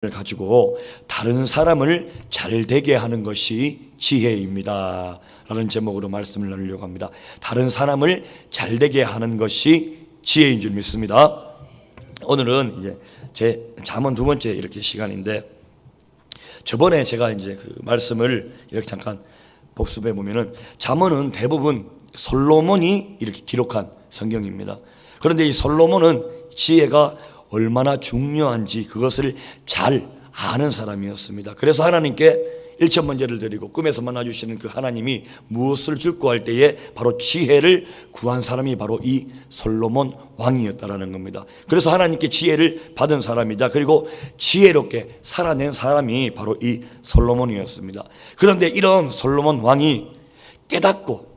가지고 다른 사람을 잘 되게 하는 것이 지혜입니다 라는 제목으로 말씀을 나누려고 합니다. 다른 사람을 잘 되게 하는 것이 지혜인 줄 믿습니다. 오늘은 이제 제 잠언 두 번째 이렇게 시간인데, 저번에 제가 이제 그 말씀을 이렇게 잠깐 복습해 보면은, 잠언은 대부분 솔로몬이 이렇게 기록한 성경입니다. 그런데 이 솔로몬은 지혜가 얼마나 중요한지 그것을 잘 아는 사람이었습니다. 그래서 하나님께 일천번제를 드리고 꿈에서 만나주시는 그 하나님이 무엇을 줄고 할 때에 바로 지혜를 구한 사람이 바로 이 솔로몬 왕이었다라는 겁니다. 그래서 하나님께 지혜를 받은 사람이자 그리고 지혜롭게 살아낸 사람이 바로 이 솔로몬이었습니다. 그런데 이런 솔로몬 왕이 깨닫고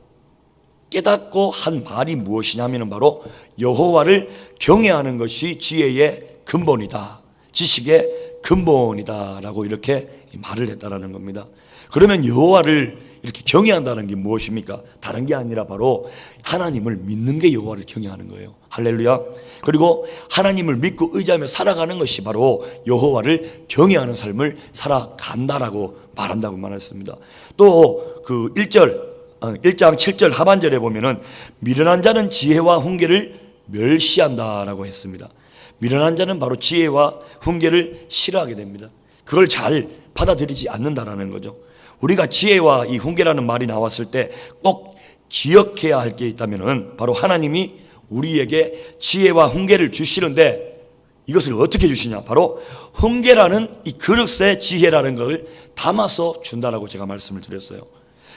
한 말이 무엇이냐면 바로 여호와를 경외하는 것이 지혜의 근본이다, 지식의 근본이다 라고 이렇게 말을 했다라는 겁니다. 그러면 여호와를 이렇게 경외한다는 게 무엇입니까? 다른 게 아니라 바로 하나님을 믿는 게 여호와를 경외하는 거예요. 할렐루야. 그리고 하나님을 믿고 의지하며 살아가는 것이 바로 여호와를 경외하는 삶을 살아간다라고 말한다고 말했습니다. 또 그 1장 7절 하반절에 보면은 미련한 자는 지혜와 훈계를 멸시한다라고 했습니다. 미련한 자는 바로 지혜와 훈계를 싫어하게 됩니다. 그걸 잘 받아들이지 않는다라는 거죠. 우리가 지혜와 이 훈계라는 말이 나왔을 때 꼭 기억해야 할 게 있다면은 바로 하나님이 우리에게 지혜와 훈계를 주시는데, 이것을 어떻게 주시냐? 바로 훈계라는 이 그릇에 지혜라는 걸 담아서 준다라고 제가 말씀을 드렸어요.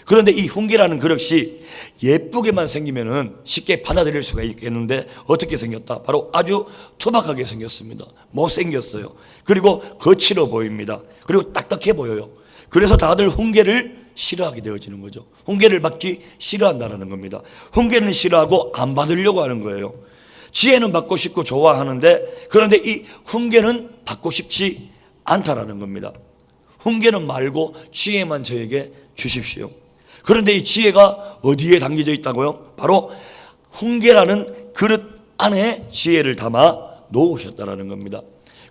그런데 이 훈계라는 그릇이 예쁘게만 생기면은 쉽게 받아들일 수가 있겠는데, 어떻게 생겼다? 바로 아주 투박하게 생겼습니다. 못생겼어요. 그리고 거칠어 보입니다. 그리고 딱딱해 보여요. 그래서 다들 훈계를 싫어하게 되어지는 거죠. 훈계를 받기 싫어한다는 겁니다. 훈계는 싫어하고 안 받으려고 하는 거예요. 지혜는 받고 싶고 좋아하는데, 그런데 이 훈계는 받고 싶지 않다라는 겁니다. 훈계는 말고 지혜만 저에게 주십시오. 그런데 이 지혜가 어디에 담겨져 있다고요? 바로 훈계라는 그릇 안에 지혜를 담아 놓으셨다라는 겁니다.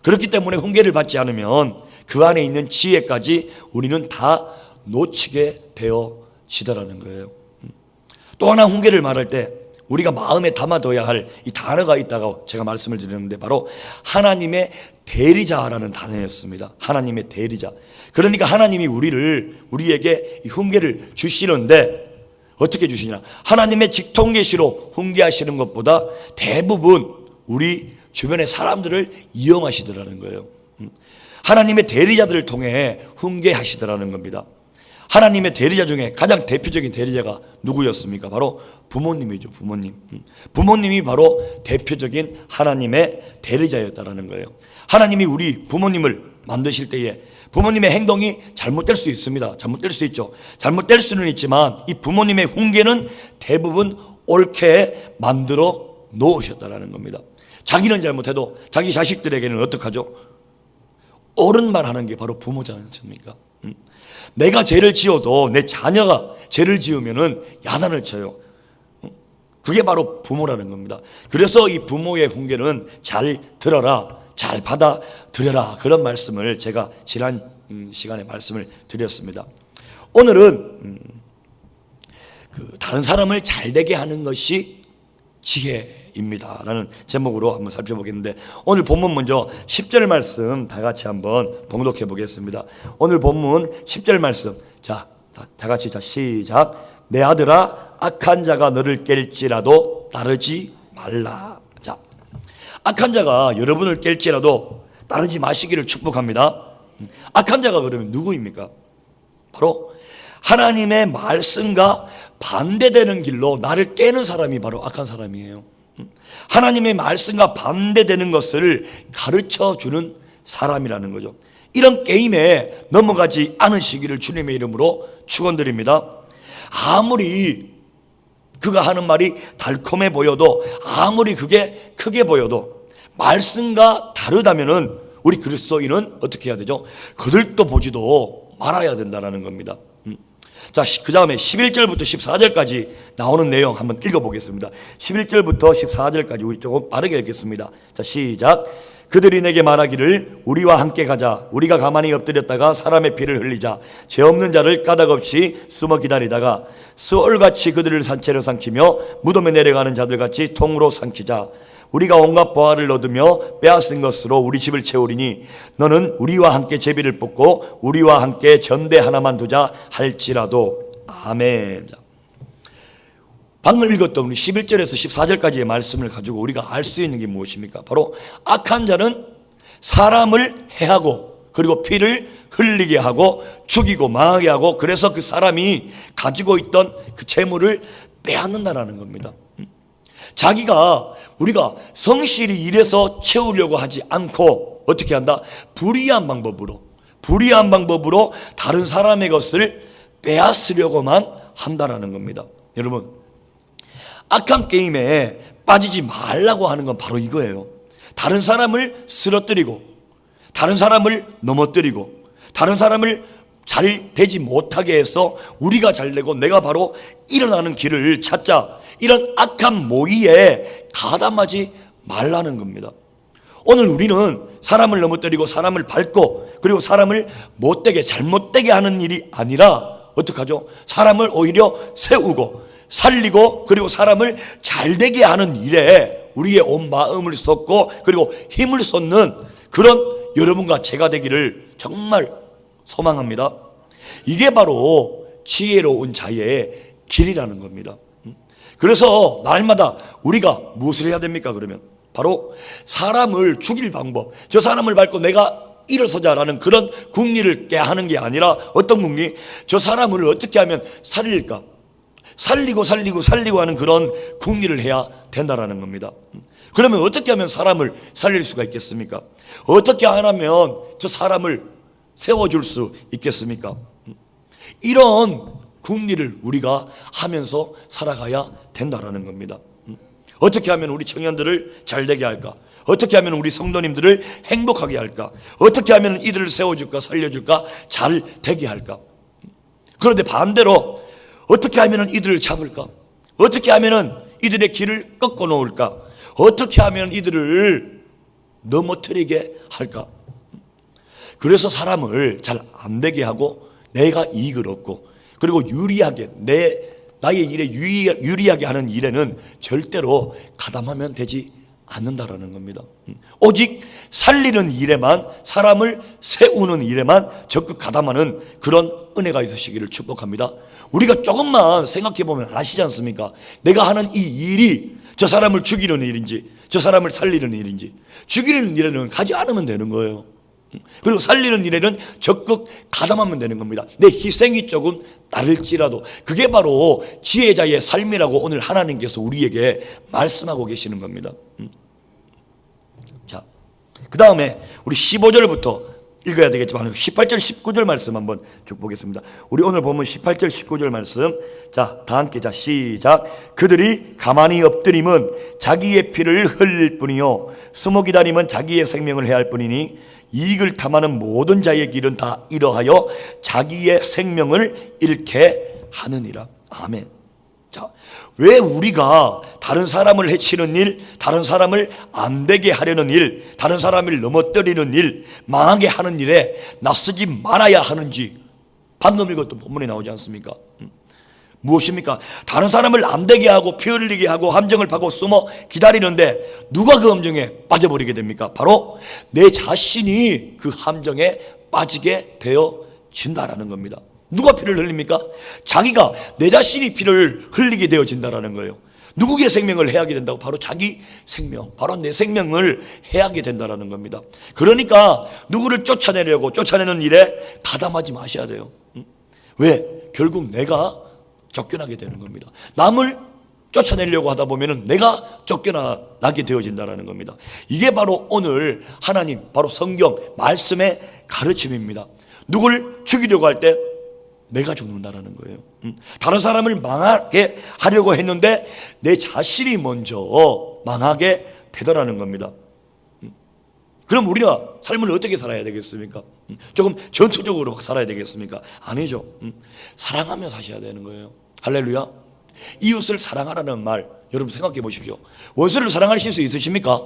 그렇기 때문에 훈계를 받지 않으면 그 안에 있는 지혜까지 우리는 다 놓치게 되어지더라는 거예요. 또 하나 훈계를 말할 때 우리가 마음에 담아둬야 할 이 단어가 있다고 제가 말씀을 드렸는데, 바로 하나님의 대리자라는 단어였습니다. 하나님의 대리자. 그러니까 하나님이 우리에게 이 훈계를 주시는데 어떻게 주시냐? 하나님의 직통계시로 훈계하시는 것보다 대부분 우리 주변의 사람들을 이용하시더라는 거예요. 하나님의 대리자들을 통해 훈계하시더라는 겁니다. 하나님의 대리자 중에 가장 대표적인 대리자가 누구였습니까? 바로 부모님이죠. 부모님이 바로 대표적인 하나님의 대리자였다라는 거예요. 하나님이 우리 부모님을 만드실 때에 부모님의 행동이 잘못될 수 있습니다. 잘못될 수 있죠. 잘못될 수는 있지만 이 부모님의 훈계는 대부분 옳게 만들어 놓으셨다라는 겁니다. 자기는 잘못해도 자기 자식들에게는 어떡하죠? 옳은 말 하는 게 바로 부모지 않습니까? 내가 죄를 지어도 내 자녀가 죄를 지으면은 야단을 쳐요. 그게 바로 부모라는 겁니다. 그래서 이 부모의 훈계는 잘 들어라, 잘 받아들여라, 그런 말씀을 제가 지난 시간에 말씀을 드렸습니다. 오늘은 다른 사람을 잘 되게 하는 것이 지혜입니다 라는 제목으로 한번 살펴보겠는데, 오늘 본문 먼저 10절 말씀 다 같이 한번 봉독해 보겠습니다. 오늘 본문 10절 말씀, 자, 다 같이 시작. 내 아들아, 악한 자가 너를 깰지라도 따르지 말라. 자, 악한 자가 여러분을 깰지라도 따르지 마시기를 축복합니다. 악한 자가 그러면 누구입니까? 바로 하나님의 말씀과 반대되는 길로 나를 깨는 사람이 바로 악한 사람이에요. 하나님의 말씀과 반대되는 것을 가르쳐 주는 사람이라는 거죠. 이런 게임에 넘어가지 않으시기를 주님의 이름으로 축원드립니다. 아무리 그가 하는 말이 달콤해 보여도, 아무리 그게 크게 보여도 말씀과 다르다면은 우리 그리스도인은 어떻게 해야 되죠? 거들떠 보지도 말아야 된다는 겁니다. 자, 그 다음에 11절부터 14절까지 나오는 내용 한번 읽어보겠습니다. 11절부터 14절까지 우리 조금 빠르게 읽겠습니다. 자, 시작. 그들이 내게 말하기를 우리와 함께 가자. 우리가 가만히 엎드렸다가 사람의 피를 흘리자. 죄 없는 자를 까닭없이 숨어 기다리다가 수월같이 그들을 산채로 삼키며 무덤에 내려가는 자들같이 통으로 삼키자. 우리가 온갖 보화를 얻으며 빼앗은 것으로 우리 집을 채우리니 너는 우리와 함께 제비를 뽑고 우리와 함께 전대 하나만 두자 할지라도. 아멘. 방금 읽었던 우리 11절에서 14절까지의 말씀을 가지고 우리가 알 수 있는 게 무엇입니까? 바로 악한 자는 사람을 해하고 그리고 피를 흘리게 하고 죽이고 망하게 하고, 그래서 그 사람이 가지고 있던 그 재물을 빼앗는다라는 겁니다. 자기가 우리가 성실히 일해서 채우려고 하지 않고 어떻게 한다? 불의한 방법으로 다른 사람의 것을 빼앗으려고만 한다라는 겁니다. 여러분, 악한 게임에 빠지지 말라고 하는 건 바로 이거예요. 다른 사람을 쓰러뜨리고 다른 사람을 넘어뜨리고 다른 사람을 잘 되지 못하게 해서 우리가 잘 되고 내가 바로 일어나는 길을 찾자, 이런 악한 모의에 가담하지 말라는 겁니다. 오늘 우리는 사람을 넘어뜨리고 사람을 밟고 그리고 사람을 못되게 잘못되게 하는 일이 아니라 어떻게 하죠? 사람을 오히려 세우고 살리고 그리고 사람을 잘되게 하는 일에 우리의 온 마음을 쏟고 그리고 힘을 쏟는 그런 여러분과 제가 되기를 정말 소망합니다. 이게 바로 지혜로운 자의 길이라는 겁니다. 그래서 날마다 우리가 무엇을 해야 됩니까? 그러면 바로 사람을 죽일 방법, 저 사람을 밟고 내가 일어서자라는 그런 궁리를 깨하는 게 아니라 어떤 궁리? 저 사람을 어떻게 하면 살릴까? 살리고 하는 그런 궁리를 해야 된다라는 겁니다. 그러면 어떻게 하면 사람을 살릴 수가 있겠습니까? 어떻게 하면 저 사람을 세워줄 수 있겠습니까? 이런 궁리를 우리가 하면서 살아가야 된다라는 겁니다. 어떻게 하면 우리 청년들을 잘되게 할까? 어떻게 하면 우리 성도님들을 행복하게 할까? 어떻게 하면 이들을 세워줄까? 살려줄까? 잘 되게 할까? 그런데 반대로 어떻게 하면 이들을 잡을까? 어떻게 하면 이들의 길을 꺾어 놓을까? 어떻게 하면 이들을 넘어뜨리게 할까? 그래서 사람을 잘 안 되게 하고 내가 이익을 얻고 그리고 유리하게 나의 일에 유리하게 하는 일에는 절대로 가담하면 되지 않는다라는 겁니다. 오직 살리는 일에만, 사람을 세우는 일에만 적극 가담하는 그런 은혜가 있으시기를 축복합니다. 우리가 조금만 생각해 보면 아시지 않습니까? 내가 하는 이 일이 저 사람을 죽이는 일인지 저 사람을 살리는 일인지, 죽이는 일에는 가지 않으면 되는 거예요. 그리고 살리는 일에는 적극 가담하면 되는 겁니다. 내 희생이 조금 다를지라도. 그게 바로 지혜자의 삶이라고 오늘 하나님께서 우리에게 말씀하고 계시는 겁니다. 자, 그 다음에 우리 15절부터 읽어야 되겠지만 18절 19절 말씀 한번 쭉 보겠습니다. 우리 오늘 보면 18절 19절 말씀, 자, 다 함께, 자, 시작. 그들이 가만히 엎드림은 자기의 피를 흘릴 뿐이요 숨어 기다림은 자기의 생명을 해할 뿐이니 이익을 탐하는 모든 자의 길은 다 이러하여 자기의 생명을 잃게 하느니라. 아멘. 자, 왜 우리가 다른 사람을 해치는 일, 다른 사람을 안 되게 하려는 일, 다른 사람을 넘어뜨리는 일, 망하게 하는 일에 나서지 말아야 하는지 방금 읽었던 본문에 나오지 않습니까? 무엇입니까? 다른 사람을 안 되게 하고 피 흘리게 하고 함정을 파고 숨어 기다리는데 누가 그 함정에 빠져버리게 됩니까? 바로 내 자신이 그 함정에 빠지게 되어진다라는 겁니다. 누가 피를 흘립니까? 자기가, 내 자신이 피를 흘리게 되어진다라는 거예요. 누구의 생명을 해하게 된다고? 바로 자기 생명, 바로 내 생명을 해하게 된다라는 겁니다. 그러니까 누구를 쫓아내는 일에 가담하지 마셔야 돼요. 왜? 결국 내가 쫓겨나게 되는 겁니다. 남을 쫓아내려고 하다 보면은 내가 쫓겨나게 되어진다는 겁니다. 이게 바로 오늘 하나님, 바로 성경 말씀의 가르침입니다. 누굴 죽이려고 할 때 내가 죽는다라는 거예요. 다른 사람을 망하게 하려고 했는데 내 자신이 먼저 망하게 되더라는 겁니다. 그럼 우리가 삶을 어떻게 살아야 되겠습니까? 조금 전투적으로 막 살아야 되겠습니까? 아니죠. 사랑하며 사셔야 되는 거예요. 할렐루야. 이웃을 사랑하라는 말 여러분 생각해 보십시오. 원수를 사랑하실 수 있으십니까?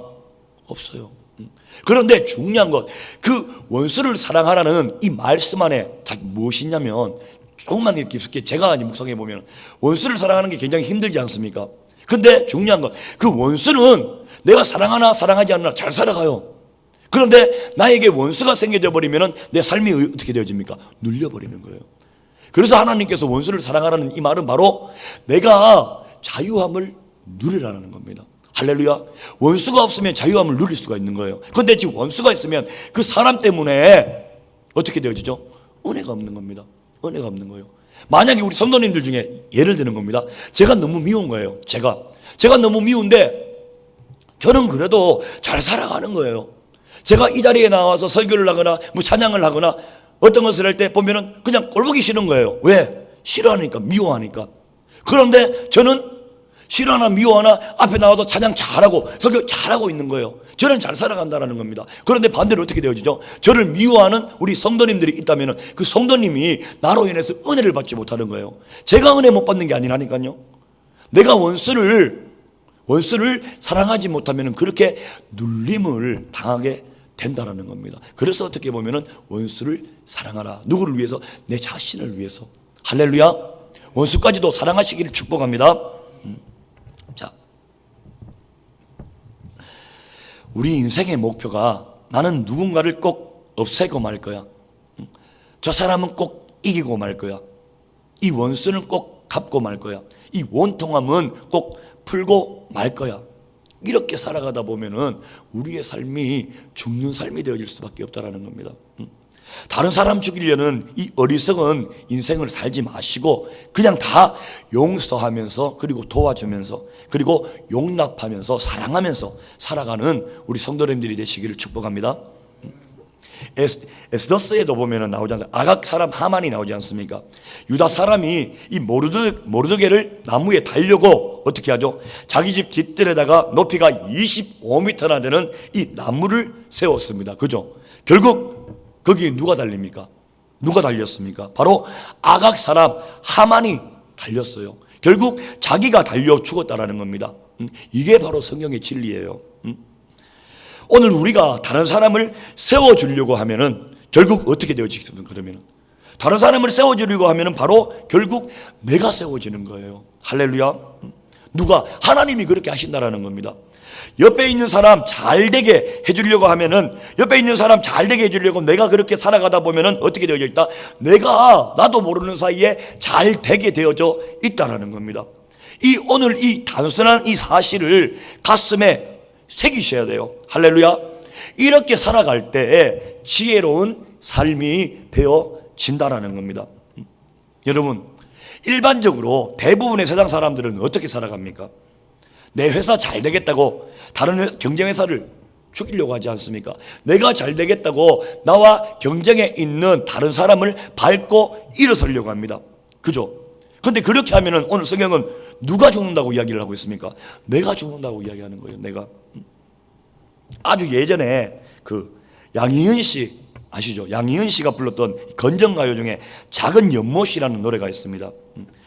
없어요. 그런데 중요한 것, 그 원수를 사랑하라는 이 말씀 안에 무엇이 있냐면, 조금만 이렇게 깊숙이 제가 묵상해 보면 원수를 사랑하는 게 굉장히 힘들지 않습니까? 근데 중요한 것, 그 원수는 내가 사랑하나 사랑하지 않나 잘 살아가요. 그런데 나에게 원수가 생겨져 버리면 내 삶이 어떻게 되어집니까? 눌려버리는 거예요. 그래서 하나님께서 원수를 사랑하라는 이 말은 바로 내가 자유함을 누리라는 겁니다. 할렐루야. 원수가 없으면 자유함을 누릴 수가 있는 거예요. 그런데 지금 원수가 있으면 그 사람 때문에 어떻게 되어지죠? 은혜가 없는 겁니다. 은혜가 없는 거예요. 만약에 우리 성도님들 중에 예를 드는 겁니다. 제가 너무 미운 거예요. 제가 너무 미운데 저는 그래도 잘 살아가는 거예요. 제가 이 자리에 나와서 설교를 하거나 뭐 찬양을 하거나 어떤 것을 할 때 보면은 그냥 꼴보기 싫은 거예요. 왜? 싫어하니까, 미워하니까. 그런데 저는 싫어하나 미워하나 앞에 나와서 찬양 잘하고 설교 잘하고 있는 거예요. 저는 잘 살아간다는 겁니다. 그런데 반대로 어떻게 되어지죠? 저를 미워하는 우리 성도님들이 있다면 그 성도님이 나로 인해서 은혜를 받지 못하는 거예요. 제가 은혜 못 받는 게 아니라니까요. 내가 원수를 사랑하지 못하면 그렇게 눌림을 당하게 된다라는 겁니다. 그래서 어떻게 보면 원수를 사랑하라. 누구를 위해서? 내 자신을 위해서. 할렐루야. 원수까지도 사랑하시기를 축복합니다. 자, 우리 인생의 목표가 나는 누군가를 꼭 없애고 말 거야. 저 사람은 꼭 이기고 말 거야. 이 원수는 꼭 갚고 말 거야. 이 원통함은 꼭 풀고 말 거야. 이렇게 살아가다 보면은 우리의 삶이 죽는 삶이 되어질 수밖에 없다라는 겁니다. 다른 사람 죽이려는 이 어리석은 인생을 살지 마시고 그냥 다 용서하면서 그리고 도와주면서 그리고 용납하면서 사랑하면서 살아가는 우리 성도님들이 되시기를 축복합니다. 에스더스에도 보면 나오지 않습니까? 아각 사람 하만이 나오지 않습니까? 유다 사람이 이 모르드게를 나무에 달려고 어떻게 하죠? 자기 집 뒷뜰에다가 높이가 25m나 되는 이 나무를 세웠습니다. 그죠? 결국 거기에 누가 달립니까? 누가 달렸습니까? 바로 아각 사람 하만이 달렸어요. 결국 자기가 달려 죽었다라는 겁니다. 이게 바로 성경의 진리예요. 오늘 우리가 다른 사람을 세워주려고 하면은 결국 어떻게 되어지겠습니까? 그러면 다른 사람을 세워주려고 하면은 바로 결국 내가 세워지는 거예요. 할렐루야. 누가? 하나님이 그렇게 하신다라는 겁니다. 옆에 있는 사람 잘 되게 해주려고 하면은 옆에 있는 사람 잘 되게 해주려고 내가 그렇게 살아가다 보면은 어떻게 되어져 있다? 나도 모르는 사이에 잘 되게 되어져 있다라는 겁니다. 오늘 이 단순한 이 사실을 가슴에 새기셔야 돼요. 할렐루야. 이렇게 살아갈 때 지혜로운 삶이 되어진다라는 겁니다. 여러분, 일반적으로 대부분의 세상 사람들은 어떻게 살아갑니까? 내 회사 잘 되겠다고 다른 경쟁회사를 죽이려고 하지 않습니까? 내가 잘 되겠다고 나와 경쟁에 있는 다른 사람을 밟고 일어서려고 합니다. 그죠? 근데 그렇게 하면은 오늘 성경은 누가 죽는다고 이야기를 하고 있습니까? 내가 죽는다고 이야기하는 거예요. 내가. 아주 예전에 그 양희은 씨 아시죠? 양희은 씨가 불렀던 건전가요 중에 작은 연못이라는 노래가 있습니다.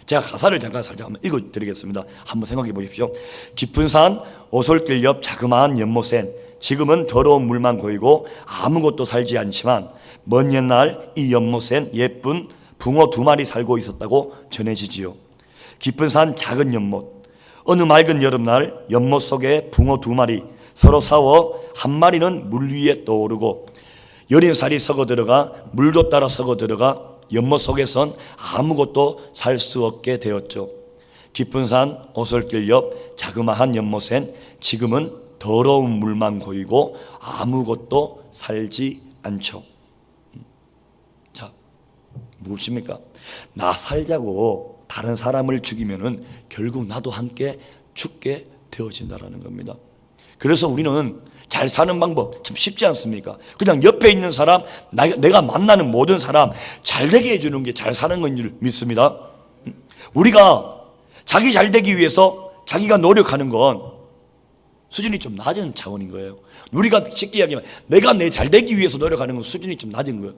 제가 가사를 잠깐 살짝 한번 읽어드리겠습니다. 한번 생각해 보십시오. 깊은 산 오솔길 옆 자그마한 연못엔 지금은 더러운 물만 고이고 아무것도 살지 않지만 먼 옛날 이 연못엔 예쁜 붕어 2마리 살고 있었다고 전해지지요. 깊은 산 작은 연못. 어느 맑은 여름날 연못 속에 붕어 2마리 서로 싸워 한 마리는 물 위에 떠오르고 여린 살이 썩어 들어가 물도 따라 썩어 들어가 연못 속에선 아무것도 살 수 없게 되었죠. 깊은 산 오솔길 옆 자그마한 연못엔 지금은 더러운 물만 고이고 아무것도 살지 않죠. 자, 무엇입니까? 나 살자고 다른 사람을 죽이면은 결국 나도 함께 죽게 되어진다라는 겁니다. 그래서 우리는 잘 사는 방법 참 쉽지 않습니까? 그냥 옆에 있는 사람, 내가 만나는 모든 사람 잘 되게 해주는 게 잘 사는 건 줄 믿습니다. 우리가 자기 잘 되기 위해서 자기가 노력하는 건 수준이 좀 낮은 차원인 거예요. 우리가 쉽게 이야기하면 내가 내 잘 되기 위해서 노력하는 건 수준이 좀 낮은 거예요.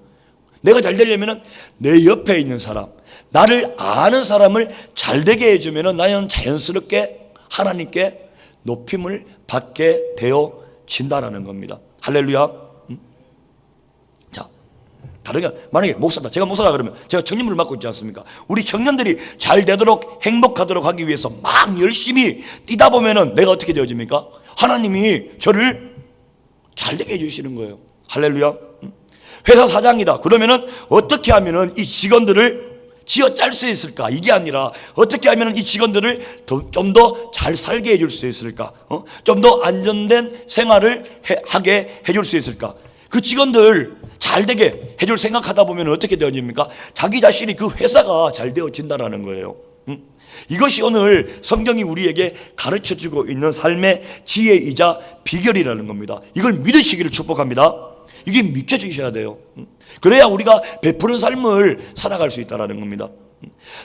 내가 잘 되려면 내 옆에 있는 사람, 나를 아는 사람을 잘 되게 해주면 나는 자연스럽게 하나님께 높임을 받게 되어진다라는 겁니다. 할렐루야. 자, 다르게 만약에 목사다, 제가 목사다 그러면 제가 청년부를 맡고 있지 않습니까? 우리 청년들이 잘 되도록 행복하도록 하기 위해서 막 열심히 뛰다 보면은 내가 어떻게 되어집니까? 하나님이 저를 잘 되게 해주시는 거예요. 할렐루야. 회사 사장이다 그러면은 어떻게 하면은 이 직원들을 쥐어 짤 수 있을까? 이게 아니라 어떻게 하면 이 직원들을 좀 더 잘 살게 해줄 수 있을까? 좀 더 안전된 생활을 하게 해줄 수 있을까? 그 직원들 잘 되게 해줄 생각하다 보면 어떻게 되어집니까? 자기 자신이 그 회사가 잘 되어진다라는 거예요. 이것이 오늘 성경이 우리에게 가르쳐주고 있는 삶의 지혜이자 비결이라는 겁니다. 이걸 믿으시기를 축복합니다. 이게 믿겨지셔야 돼요. 그래야 우리가 베푸는 삶을 살아갈 수 있다는 겁니다.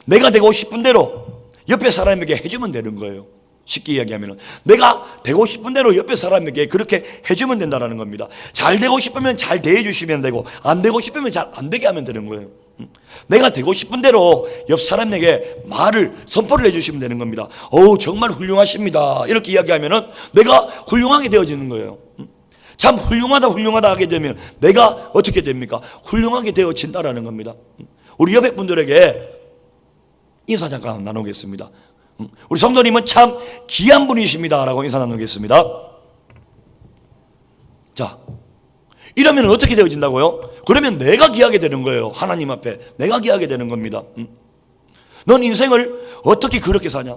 내가 되고 싶은 대로 옆에 사람에게 해주면 되는 거예요. 쉽게 이야기하면 내가 되고 싶은 대로 옆에 사람에게 그렇게 해주면 된다는 겁니다. 잘 되고 싶으면 잘 대해주시면 되고 안 되고 싶으면 잘 안 되게 하면 되는 거예요. 내가 되고 싶은 대로 옆 사람에게 말을 선포를 해주시면 되는 겁니다. 정말 훌륭하십니다 이렇게 이야기하면 내가 훌륭하게 되어지는 거예요. 참 훌륭하다 하게 되면 내가 어떻게 됩니까? 훌륭하게 되어진다라는 겁니다. 우리 옆에 분들에게 인사 잠깐 나누겠습니다. 우리 성도님은 참 귀한 분이십니다 라고 인사 나누겠습니다. 자, 이러면 어떻게 되어진다고요? 그러면 내가 귀하게 되는 거예요. 하나님 앞에 내가 귀하게 되는 겁니다. 넌 인생을 어떻게 그렇게 사냐?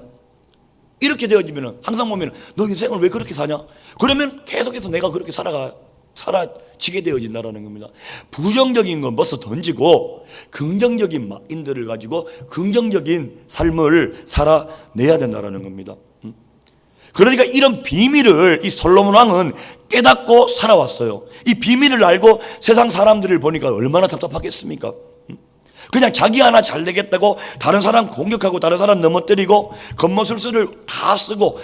이렇게 되어지면 항상 보면 너 인생을 왜 그렇게 사냐? 그러면 계속해서 내가 그렇게 살아지게 되어진다는 겁니다. 부정적인 건 벌써 던지고 긍정적인 마인드를 가지고 긍정적인 삶을 살아내야 된다는 겁니다. 그러니까 이런 비밀을 이 솔로몬 왕은 깨닫고 살아왔어요. 이 비밀을 알고 세상 사람들을 보니까 얼마나 답답하겠습니까? 그냥 자기 하나 잘 되겠다고 다른 사람 공격하고 다른 사람 넘어뜨리고 겉모술수를 다 쓰고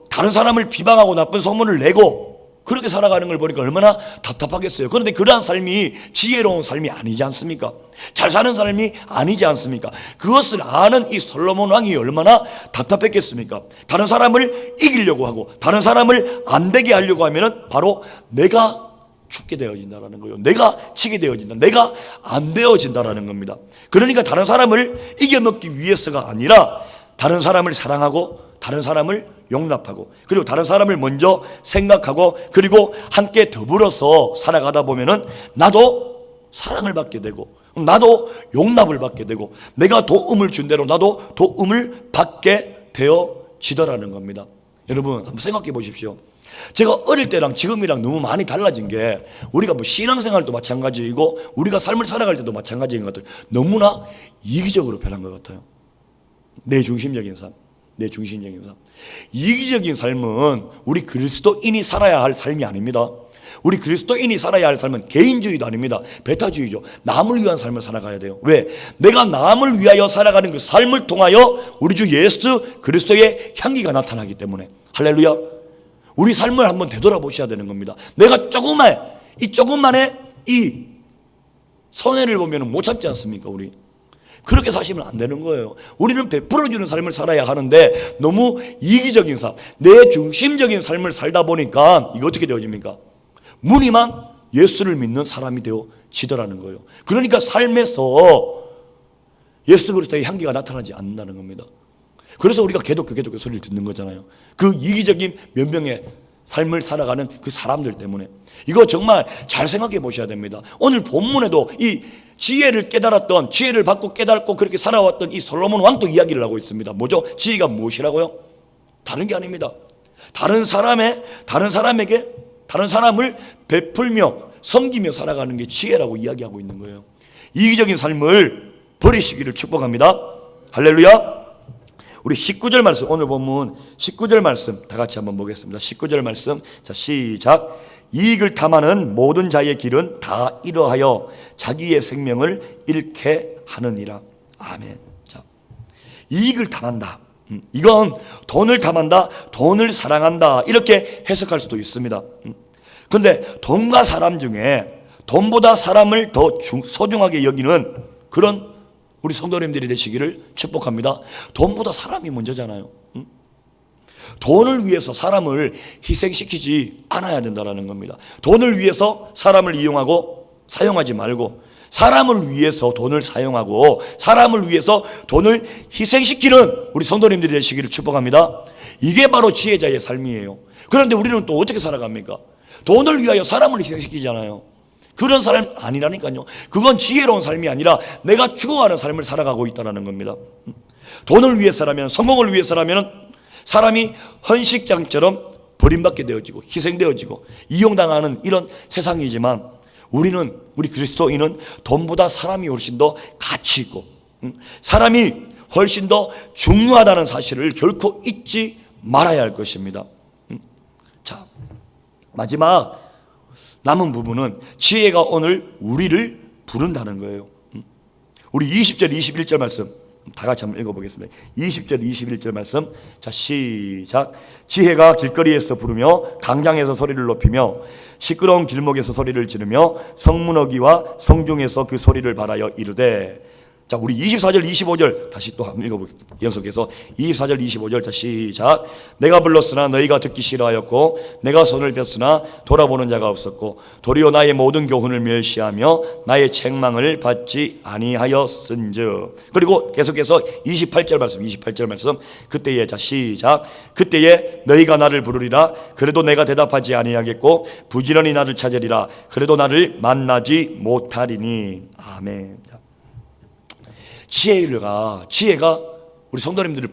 다른 사람을 비방하고 나쁜 소문을 내고 그렇게 살아가는 걸 보니까 얼마나 답답하겠어요. 그런데 그러한 삶이 지혜로운 삶이 아니지 않습니까? 잘 사는 삶이 아니지 않습니까? 그것을 아는 이 솔로몬 왕이 얼마나 답답했겠습니까? 다른 사람을 이기려고 하고 다른 사람을 안 되게 하려고 하면은 바로 내가 죽게 되어진다는 거예요. 내가 치게 되어진다. 내가 안 되어진다는 겁니다. 그러니까 다른 사람을 이겨먹기 위해서가 아니라 다른 사람을 사랑하고 다른 사람을 용납하고 그리고 다른 사람을 먼저 생각하고 그리고 함께 더불어서 살아가다 보면은 나도 사랑을 받게 되고 나도 용납을 받게 되고 내가 도움을 준 대로 나도 도움을 받게 되어지더라는 겁니다. 여러분 한번 생각해 보십시오. 제가 어릴 때랑 지금이랑 너무 많이 달라진 게 우리가 뭐 신앙생활도 마찬가지이고 우리가 삶을 살아갈 때도 마찬가지인 것 같아요. 너무나 이기적으로 변한 것 같아요. 내 중심적인 삶. 이기적인 삶은 우리 그리스도인이 살아야 할 삶이 아닙니다. 우리 그리스도인이 살아야 할 삶은 개인주의도 아닙니다. 배타주의죠. 남을 위한 삶을 살아가야 돼요. 왜? 내가 남을 위하여 살아가는 그 삶을 통하여 우리 주 예수 그리스도의 향기가 나타나기 때문에 할렐루야. 우리 삶을 한번 되돌아보셔야 되는 겁니다. 내가 조금만의 이 손해를 보면 못 참지 않습니까? 우리 그렇게 사시면 안 되는 거예요. 우리는 베풀어주는 삶을 살아야 하는데 너무 이기적인 삶, 내 중심적인 삶을 살다 보니까 이거 어떻게 되어집니까? 무늬만 예수를 믿는 사람이 되어지더라는 거예요. 그러니까 삶에서 예수 그리스도의 향기가 나타나지 않는다는 겁니다. 그래서 우리가 개독교 소리를 듣는 거잖아요. 그 이기적인 몇 명의 삶을 살아가는 그 사람들 때문에 이거 정말 잘 생각해 보셔야 됩니다. 오늘 본문에도 이 지혜를 받고 깨닫고 그렇게 살아왔던 이 솔로몬 왕도 이야기를 하고 있습니다. 뭐죠? 지혜가 무엇이라고요? 다른 게 아닙니다. 다른 사람을 베풀며 섬기며 살아가는 게 지혜라고 이야기하고 있는 거예요. 이기적인 삶을 버리시기를 축복합니다. 할렐루야. 우리 19절 말씀, 오늘 본문 19절 말씀 다 같이 한번 보겠습니다. 19절 말씀, 자 시작. 이익을 탐하는 모든 자의 길은 다 이러하여 자기의 생명을 잃게 하느니라. 아멘. 자, 이익을 탐한다. 이건 돈을 탐한다, 돈을 사랑한다 이렇게 해석할 수도 있습니다. 그런데 돈과 사람 중에 돈보다 사람을 더 소중하게 여기는 그런 우리 성도님들이 되시기를 축복합니다. 돈보다 사람이 먼저잖아요. 돈을 위해서 사람을 희생시키지 않아야 된다는 겁니다. 돈을 위해서 사람을 이용하고 사용하지 말고, 사람을 위해서 돈을 사용하고 사람을 위해서 돈을 희생시키는 우리 성도님들이 되시기를 축복합니다. 이게 바로 지혜자의 삶이에요. 그런데 우리는 또 어떻게 살아갑니까? 돈을 위하여 사람을 희생시키잖아요. 그런 사람 아니라니까요. 그건 지혜로운 삶이 아니라 내가 추구하는 삶을 살아가고 있다는 겁니다. 돈을 위해서라면, 성공을 위해서라면 사람이 헌식장처럼 버림받게 되어지고 희생되어지고 이용당하는 이런 세상이지만, 우리 그리스도인은 돈보다 사람이 훨씬 더 가치 있고 사람이 훨씬 더 중요하다는 사실을 결코 잊지 말아야 할 것입니다. 자, 마지막 남은 부분은 지혜가 오늘 우리를 부른다는 거예요. 우리 20절 21절 말씀 다 같이 한번 읽어보겠습니다. 20절 21절 말씀, 자 시작. 지혜가 길거리에서 부르며 강장에서 소리를 높이며 시끄러운 길목에서 소리를 지르며 성문어기와 성중에서 그 소리를 발하여 이르되. 자, 우리 24절 25절 다시 또 한번 읽어보겠습니다. 연속해서 24절 25절, 자 시작. 내가 불렀으나 너희가 듣기 싫어하였고 내가 손을 폈으나 돌아보는 자가 없었고 도리어 나의 모든 교훈을 멸시하며 나의 책망을 받지 아니하였은즉. 그리고 계속해서 28절 말씀 그때에, 자 시작. 그때에 너희가 나를 부르리라 그래도 내가 대답하지 아니하겠고 부지런히 나를 찾으리라 그래도 나를 만나지 못하리니. 아멘. 지혜가 우리 성도님들을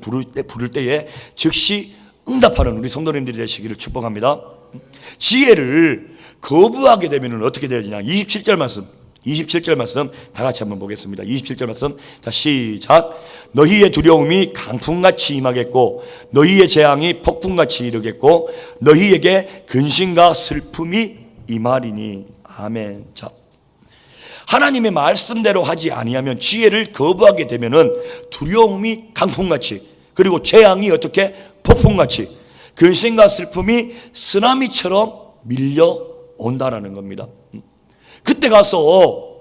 부를 때에 즉시 응답하는 우리 성도님들이 되시기를 축복합니다. 지혜를 거부하게 되면 어떻게 되느냐. 27절 말씀 다 같이 한번 보겠습니다. 27절 말씀, 자 시작. 너희의 두려움이 강풍같이 임하겠고 너희의 재앙이 폭풍같이 이르겠고 너희에게 근심과 슬픔이 임하리니. 아멘. 자, 하나님의 말씀대로 하지 아니하면, 지혜를 거부하게 되면은 두려움이 강풍같이, 그리고 재앙이 어떻게 폭풍같이, 근심과 슬픔이 쓰나미처럼 밀려온다라는 겁니다. 그때 가서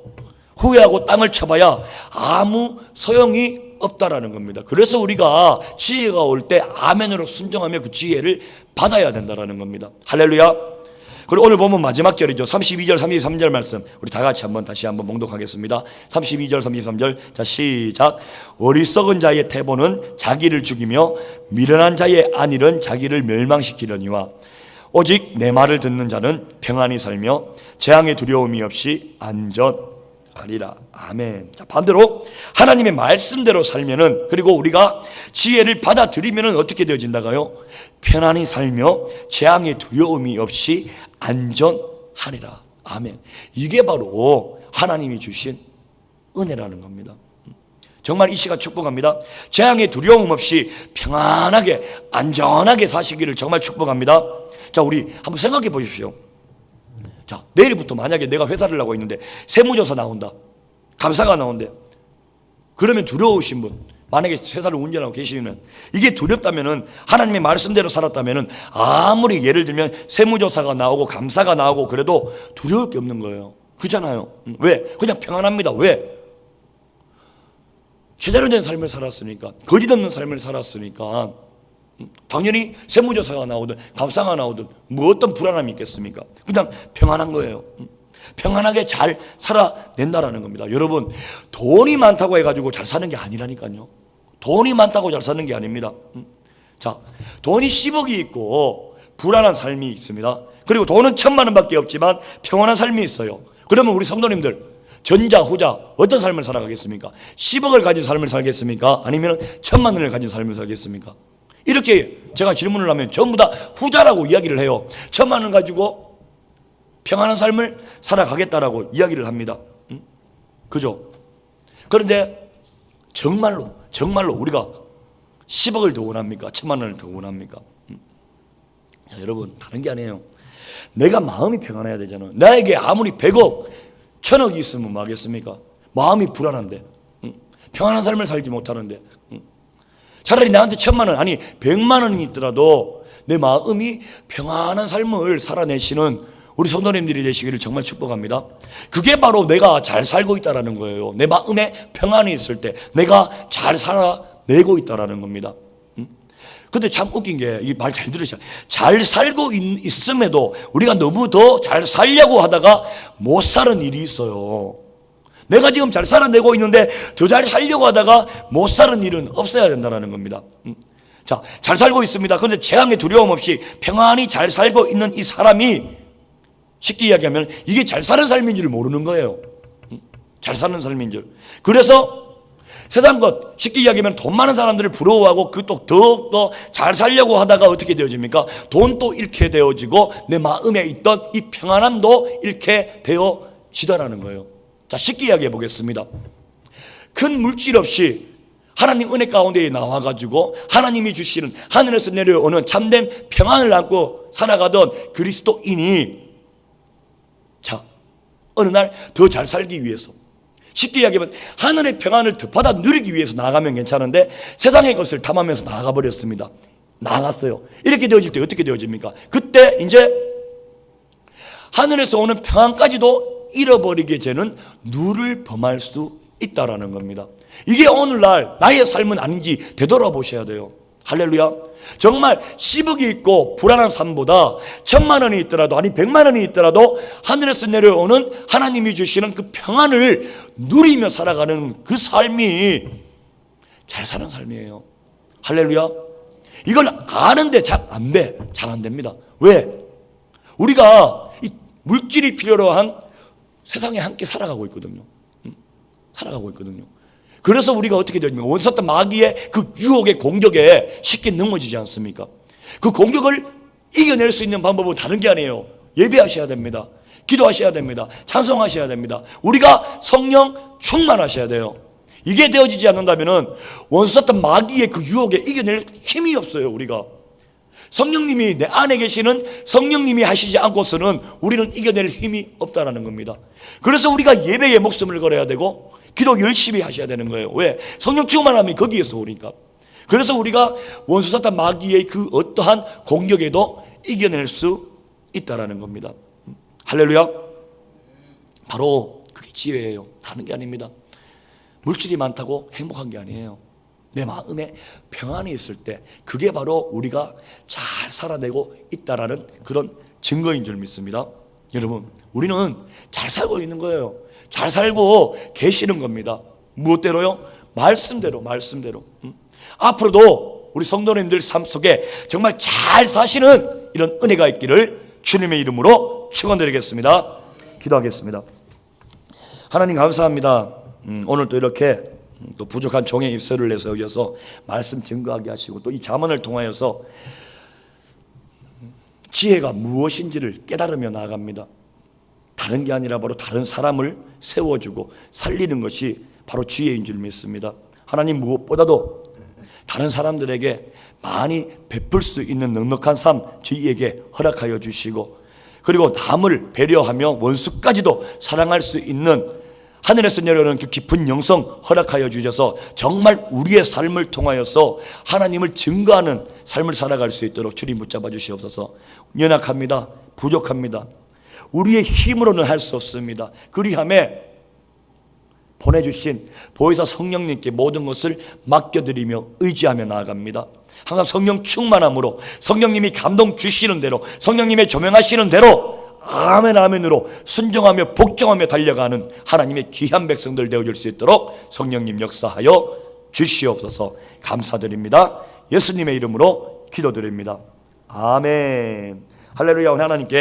후회하고 땅을 쳐봐야 아무 소용이 없다라는 겁니다. 그래서 우리가 지혜가 올 때 아멘으로 순종하며 그 지혜를 받아야 된다라는 겁니다. 할렐루야. 그리고 오늘 보면 마지막 절이죠. 32절 33절 말씀 우리 다 같이 다시 한번 봉독하겠습니다. 32절 33절, 자 시작. 어리석은 자의 태보는 자기를 죽이며 미련한 자의 안일은 자기를 멸망시키려니와 오직 내 말을 듣는 자는 평안히 살며 재앙의 두려움이 없이 안전하리라. 아멘. 자, 반대로 하나님의 말씀대로 살면은, 그리고 우리가 지혜를 받아들이면은 어떻게 되어진다가요? 편안히 살며 재앙의 두려움이 없이 안전하리라. 아멘. 이게 바로 하나님이 주신 은혜라는 겁니다. 정말 이 시간 축복합니다. 재앙의 두려움 없이 평안하게 안전하게 사시기를 정말 축복합니다. 자, 우리 한번 생각해 보십시오. 자, 내일부터 만약에 내가 회사를 하고 있는데 세무조사 나온다, 감사가 나온대. 그러면 두려우신 분, 만약에 회사를 운전하고 계시면, 이게 두렵다면은, 하나님의 말씀대로 살았다면은 아무리 예를 들면 세무조사가 나오고 감사가 나오고 그래도 두려울 게 없는 거예요. 그렇잖아요. 왜? 그냥 평안합니다. 왜? 제대로 된 삶을 살았으니까, 거짓 없는 삶을 살았으니까 당연히 세무조사가 나오든 감사가 나오든 뭐 어떤 불안함이 있겠습니까? 그냥 평안한 거예요. 평안하게 잘 살아낸다라는 겁니다. 여러분, 돈이 많다고 해가지고 잘 사는 게 아니라니까요. 돈이 많다고 잘 사는 게 아닙니다. 자, 돈이 10억이 있고 불안한 삶이 있습니다. 그리고 돈은 1,000만 원밖에 없지만 평안한 삶이 있어요. 그러면 우리 성도님들, 전자 후자 어떤 삶을 살아가겠습니까? 10억을 가진 삶을 살겠습니까? 아니면 1,000만 원을 가진 삶을 살겠습니까? 이렇게 제가 질문을 하면 전부 다 후자라고 이야기를 해요. 1,000만 원 가지고 평안한 삶을 살아가겠다라고 이야기를 합니다. 그죠? 그런데 정말로 우리가 10억을 더 원합니까? 1,000만 원을 더 원합니까? 자, 여러분, 다른 게 아니에요. 내가 마음이 평안해야 되잖아요. 나에게 아무리 100억, 1,000억이 있으면 뭐 하겠습니까? 마음이 불안한데, 평안한 삶을 살지 못하는데, 차라리 나한테 1,000만 원, 아니 100만 원이 있더라도 내 마음이 평안한 삶을 살아내시는 우리 성도님들이 되시기를 정말 축복합니다. 그게 바로 내가 잘 살고 있다라는 거예요. 내 마음에 평안이 있을 때 내가 잘 살아내고 있다라는 겁니다. 근데 참 웃긴 게, 이 말 잘 들으셔. 잘 살고 있음에도 우리가 너무 더 잘 살려고 하다가 못 사는 일이 있어요. 내가 지금 잘 살아내고 있는데 더 잘 살려고 하다가 못 사는 일은 없어야 된다는 겁니다. 자, 잘 살고 있습니다. 그런데 재앙의 두려움 없이 평안히 잘 살고 있는 이 사람이 쉽게 이야기하면 이게 잘 사는 삶인 줄 모르는 거예요. 잘 사는 삶인 줄. 그래서 세상 것, 쉽게 이야기하면 돈 많은 사람들을 부러워하고 그 또 더욱더 잘 살려고 하다가 어떻게 되어집니까? 돈도 잃게 되어지고 내 마음에 있던 이 평안함도 잃게 되어지더라는 거예요. 자, 쉽게 이야기해 보겠습니다. 큰 물질 없이 하나님 은혜 가운데 나와가지고 하나님이 주시는 하늘에서 내려오는 참된 평안을 안고 살아가던 그리스도인이, 자, 어느 날 더 잘 살기 위해서, 쉽게 이야기하면 하늘의 평안을 더 받아 누리기 위해서 나아가면 괜찮은데 세상의 것을 탐하면서 나아가 버렸습니다. 나아갔어요. 이렇게 되어질 때 어떻게 되어집니까? 그때 이제 하늘에서 오는 평안까지도 잃어버리게 되는 누를 범할 수 있다라는 겁니다. 이게 오늘날 나의 삶은 아닌지 되돌아보셔야 돼요. 할렐루야. 정말 10억이 있고 불안한 삶보다 1000만 원이 있더라도, 아니 100만 원이 있더라도 하늘에서 내려오는 하나님이 주시는 그 평안을 누리며 살아가는 그 삶이 잘 사는 삶이에요. 할렐루야. 이걸 아는데 잘 안 돼. 잘 안 됩니다. 왜? 우리가 이 물질이 필요로 한 세상에 함께 살아가고 있거든요. 살아가고 있거든요. 그래서 우리가 어떻게 됩니까? 원수였던 마귀의 그 유혹의 공격에 쉽게 넘어지지 않습니까? 그 공격을 이겨낼 수 있는 방법은 다른 게 아니에요. 예배하셔야 됩니다. 기도하셔야 됩니다. 찬송하셔야 됩니다. 우리가 성령 충만하셔야 돼요. 이게 되어지지 않는다면 원수였던 마귀의 그 유혹에 이겨낼 힘이 없어요. 우리가 성령님이 내 안에 계시는 성령님이 하시지 않고서는 우리는 이겨낼 힘이 없다라는 겁니다. 그래서 우리가 예배에 목숨을 걸어야 되고 기도 열심히 하셔야 되는 거예요. 왜? 성령 충만함이 거기에서 오니까. 그래서 우리가 원수 사탄 마귀의 그 어떠한 공격에도 이겨낼 수 있다라는 겁니다. 할렐루야. 바로 그게 지혜예요. 다른 게 아닙니다. 물질이 많다고 행복한 게 아니에요. 내 마음에 평안이 있을 때 그게 바로 우리가 잘 살아내고 있다라는 그런 증거인 줄 믿습니다. 여러분, 우리는 잘 살고 있는 거예요. 잘 살고 계시는 겁니다. 무엇대로요? 말씀대로. 앞으로도 우리 성도님들 삶 속에 정말 잘 사시는 이런 은혜가 있기를 주님의 이름으로 축원드리겠습니다. 기도하겠습니다. 하나님 감사합니다. 오늘 또 이렇게 또 부족한 종의 입술을 내서 여기서 말씀 증거하게 하시고 또 이 잠언을 통하여서 지혜가 무엇인지를 깨달으며 나아갑니다. 다른 게 아니라 바로 다른 사람을 세워주고 살리는 것이 바로 지혜인 줄 믿습니다. 하나님, 무엇보다도 다른 사람들에게 많이 베풀 수 있는 넉넉한 삶 저희에게 허락하여 주시고, 그리고 남을 배려하며 원수까지도 사랑할 수 있는 하늘에서 내려오는 그 깊은 영성 허락하여 주셔서 정말 우리의 삶을 통하여서 하나님을 증거하는 삶을 살아갈 수 있도록 주님 붙잡아 주시옵소서. 연약합니다. 부족합니다. 우리의 힘으로는 할 수 없습니다. 그리함에 보내주신 보혜사 성령님께 모든 것을 맡겨드리며 의지하며 나아갑니다. 항상 성령 충만함으로 성령님이 감동 주시는 대로, 성령님의 조명하시는 대로 아멘 아멘으로 순종하며 복종하며 달려가는 하나님의 귀한 백성들 되어줄 수 있도록 성령님 역사하여 주시옵소서. 감사드립니다. 예수님의 이름으로 기도드립니다. 아멘. 할렐루야. 하나님께